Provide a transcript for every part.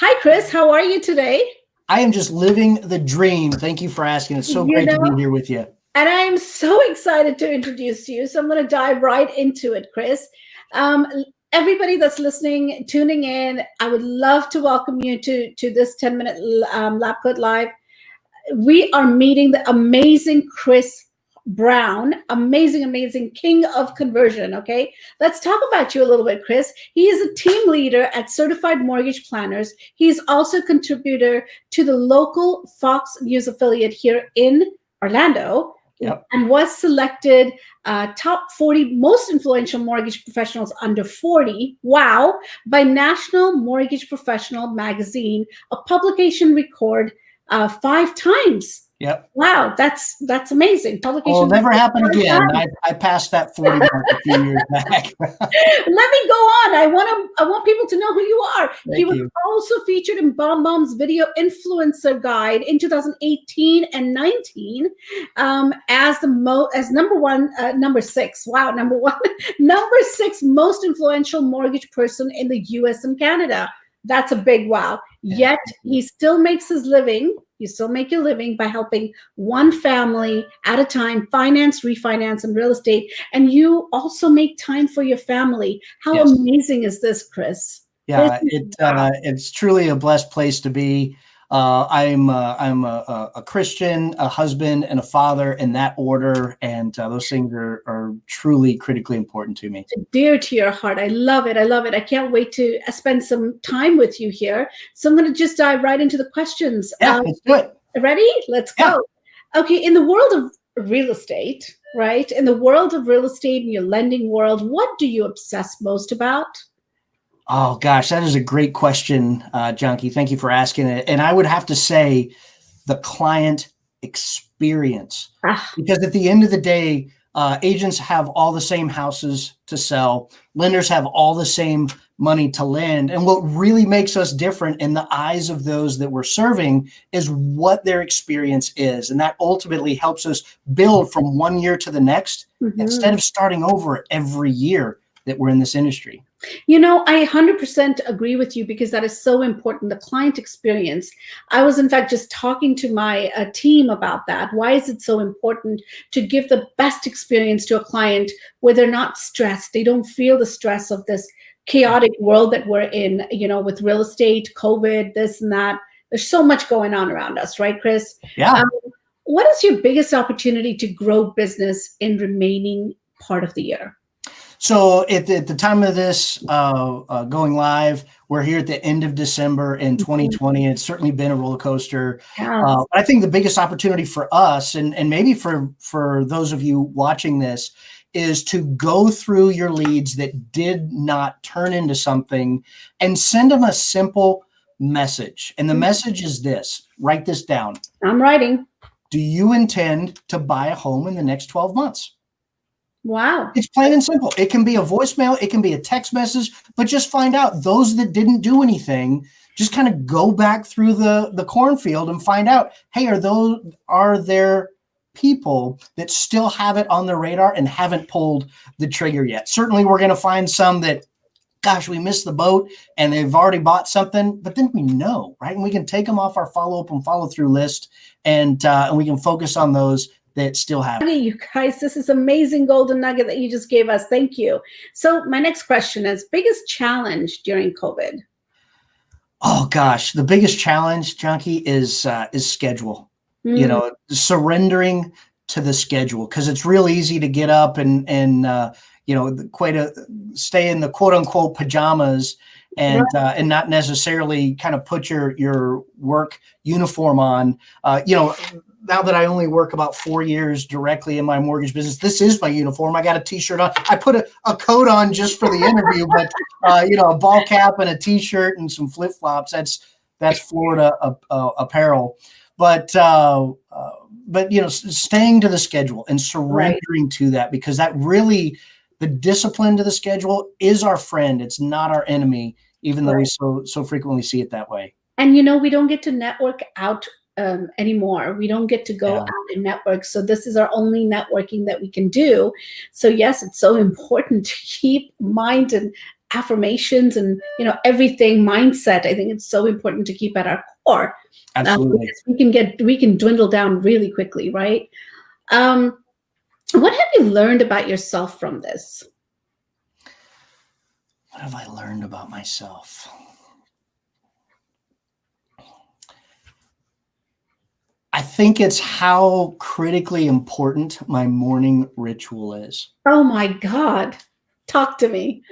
Hi, Chris. How are you today? I am just living the dream. Thank you for asking. It's so You great to be know, here with you. and I'm so excited to introduce you. So I'm going to dive right into it, Chris. Um, Everybody that's listening, tuning in, I would love to welcome you to this 10-minute Lab Code Live. We are meeting the amazing Chris Brown, amazing king of conversion. Okay, let's talk about you a little bit, Chris. He is a team leader at Certified Mortgage Planners. He's also a contributor to the local Fox News affiliate here in Orlando. Yep. And was selected top 40 most influential mortgage professionals under 40. Wow. By National Mortgage Professional magazine, a publication record 5 times. Yep. Wow, that's amazing. Well, Publication. it'll never happen again. Let I passed that 40 mark a few years back. me go on. I want people to know who you are. He Thank was you. also featured in BombBomb's video influencer guide in 2018 and 19 as number six. Wow, number one, number six most influential mortgage person in the U.S. and Canada. That's a big wow. Yeah. Yet he still makes his living. You still make your living by helping one family at a time finance, refinance, and real estate. And you also make time for your family. How Yes. amazing is this, Chris? Yeah, it's truly a blessed place to be. I'm a Christian, a husband, and a father in that order, and those things are truly critically important to me. Dear to your heart. I love it. I love it. I can't wait to spend some time with you here. So I'm going to just dive right into the questions. Yeah, let's do it. Ready? Let's go. Yeah. Okay, in the world of real estate, right? In the world of real estate, in your lending world, what do you obsess most about? Oh gosh, that is a great question, Junkie. Thank you for asking it. And I would have to say the client experience, because at the end of the day, agents have all the same houses to sell. Lenders have all the same money to lend. And what really makes us different in the eyes of those that we're serving is what their experience is. And that ultimately helps us build from one year to the next instead of starting over every year that we're in this industry. You know, I 100% agree with you because that is so important, the client experience. I was, in fact, just talking to my team about that. Why is it so important to give the best experience to a client where they're not stressed? They don't feel the stress of this chaotic world that we're in, with real estate, COVID, this and that. There's so much going on around us, right, Chris? Yeah. What is your biggest opportunity to grow business in remaining part of the year? So at the time of this going live, we're here at the end of December in 2020. It's certainly been a roller coaster. Yes. I think the biggest opportunity for us, and maybe for those of you watching this, is to go through your leads that did not turn into something and send them a simple message. And the message is this: write this down. I'm writing. Do you intend to buy a home in the next 12 months? Wow. It's plain and simple. It can be a voicemail, it can be a text message, but just find out those that didn't do anything. Just kind of go back through the cornfield and find out, hey, are there people that still have it on their radar and haven't pulled the trigger yet? Certainly we're going to find some that, gosh, we missed the boat and they've already bought something, but then we know, right? And we can take them off our follow-up and follow-through list, and we can focus on those that still have it. You guys, this is amazing golden nugget that you just gave us. Thank you. So my next question is, biggest challenge during COVID? Oh gosh, the biggest challenge, Junkie, is schedule. Surrendering to the schedule, because it's real easy to get up and stay in the quote unquote pajamas and not necessarily kind of put your work uniform on. Now that I only work about 4 years directly in my mortgage business, this is my uniform. I got a t-shirt on. I put a coat on just for the interview, but a ball cap and a t-shirt and some flip-flops. That's Florida apparel. But staying to the schedule and surrendering to that, because that really, the discipline to the schedule is our friend. It's not our enemy, even though we so frequently see it that way. And we don't get to network out anymore. We don't get to go out and network. So this is our only networking that we can do. So yes, it's so important to keep mind and affirmations and, everything mindset. I think it's so important to keep at our core. Absolutely. We can dwindle down really quickly, right? What have you learned about yourself from this? What have I learned about myself? I think it's how critically important my morning ritual is. Oh my God. Talk to me.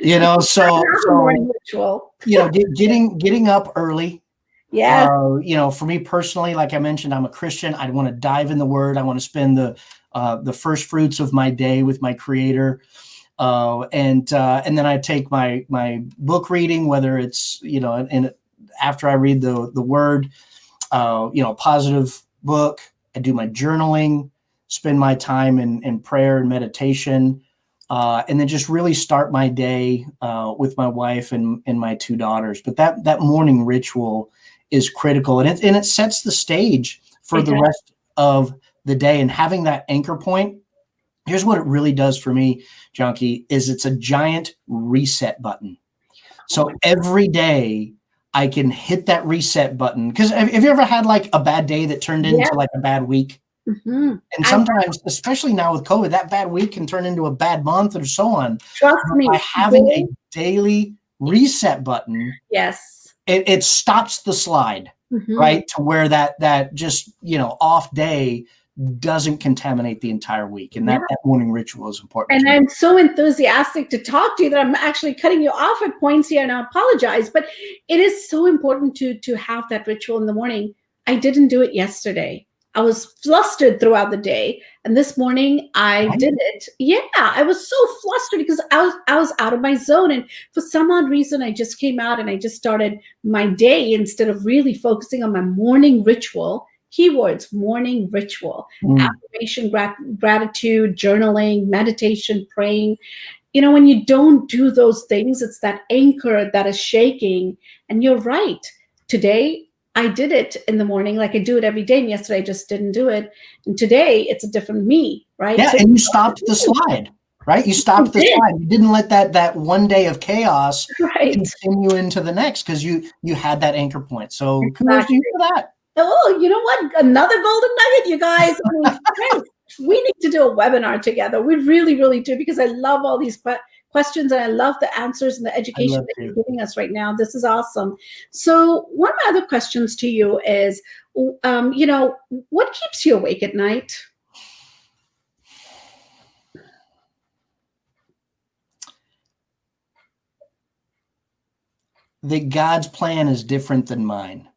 So Morning ritual. getting up early. Yeah. For me personally, like I mentioned, I'm a Christian. I want to dive in the Word. I want to spend the first fruits of my day with my Creator, and then I take my book reading, whether it's and after I read the Word, positive book. I do my journaling, spend my time in prayer and meditation, and then just really start my day with my wife and my two daughters. But that morning ritual is critical, and it sets the stage for the rest of the day. And having that anchor point, here's what it really does for me, Janki, is it's a giant reset button. So every day I can hit that reset button. Because have you ever had like a bad day that turned into like a bad week? Mm-hmm. And sometimes, especially now with COVID, that bad week can turn into a bad month or so on. Trust me. By having a daily reset button, yes, it stops the slide, right? To where that just, off day doesn't contaminate the entire week. And that morning ritual is important. And I'm so enthusiastic to talk to you that I'm actually cutting you off at points here, and I apologize, but it is so important to have that ritual in the morning. I didn't do it yesterday. I was flustered throughout the day, and this morning I did it. Yeah, I was so flustered because I was out of my zone, and for some odd reason, I just came out and I just started my day instead of really focusing on my morning ritual. Keywords: morning ritual, affirmation, gratitude, journaling, meditation, praying. When you don't do those things, it's that anchor that is shaking. And you're right. Today, I did it in the morning, like I do it every day. And yesterday, I just didn't do it. And today, it's a different me, right? Yeah, and you stopped the slide, right? You stopped the slide. You didn't let that one day of chaos continue into the next because you had that anchor point. So kudos to you for that. Oh, you know what? Another golden nugget, you guys. We need to do a webinar together. We really, really do, because I love all these questions and I love the answers and the education that you're giving us right now. This is awesome. So one of my other questions to you is, what keeps you awake at night? That God's plan is different than mine.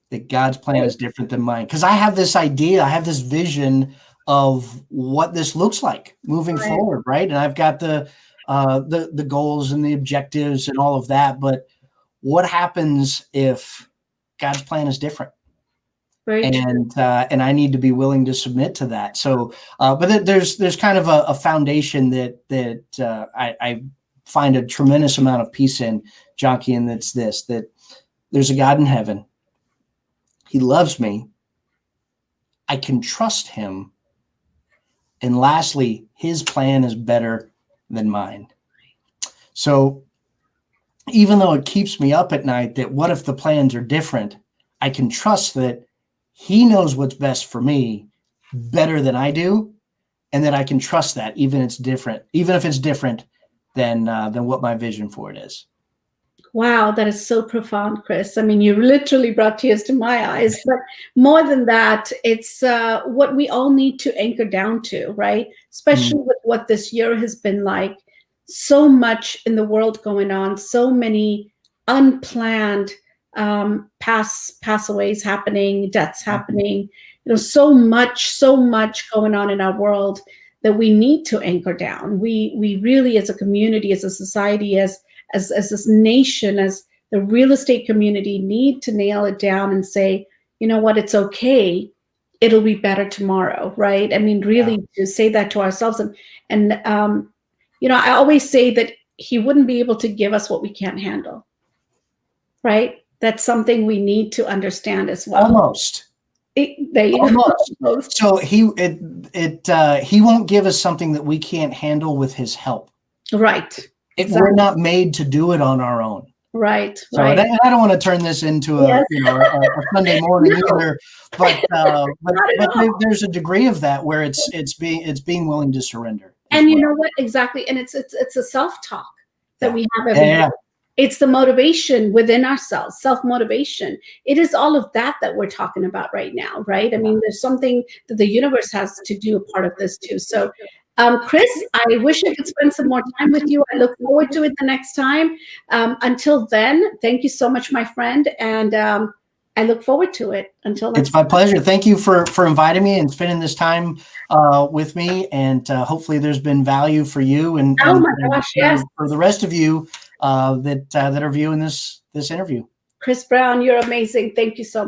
That God's plan is different than mine. Because I have this idea, I have this vision of what this looks like moving forward, right? And I've got the goals and the objectives and all of that. But what happens if God's plan is different? And I need to be willing to submit to that. So, but there's kind of a foundation that I find a tremendous amount of peace in, Janki, and that's this: that there's a God in heaven. He loves me. I can trust him. And lastly, his plan is better than mine. So even though it keeps me up at night, that what if the plans are different, I can trust that he knows what's best for me better than I do. And that I can trust that even if it's different than what my vision for it is. Wow, that is so profound, Chris. I mean, you literally brought tears to my eyes. But more than that, it's what we all need to anchor down to, right? Especially with what this year has been like. So much in the world going on, so many unplanned passaways happening, deaths happening. So much going on in our world that we need to anchor down. We really, as a community, as a society, as this nation, as the real estate community, need to nail it down and say, you know what, it's okay. It'll be better tomorrow, right? I mean, really to say that to ourselves. And I always say that he wouldn't be able to give us what we can't handle, right? That's something we need to understand as well. Almost. Almost. So he won't give us something that we can't handle with his help. Right. we're not made to do it on our own. Right. So, right. and I don't want to turn this into a, Yes. a Sunday morning either, but all. there's a degree of that where it's being willing to surrender. And you know what? Exactly. And it's a self-talk that we have every day. It's the motivation within ourselves, self-motivation. It is all of that we're talking about right now, right? I mean, there's something that the universe has to do a part of this too. So, Chris, I wish I could spend some more time with you. I look forward to it the next time. Until then, thank you so much, my friend. And I look forward to it. Until next time. It's my pleasure. Thank you for inviting me and spending this time with me. And hopefully there's been value for you and, yes. for the rest of you that are viewing this interview. Chris Brown, you're amazing. Thank you so much.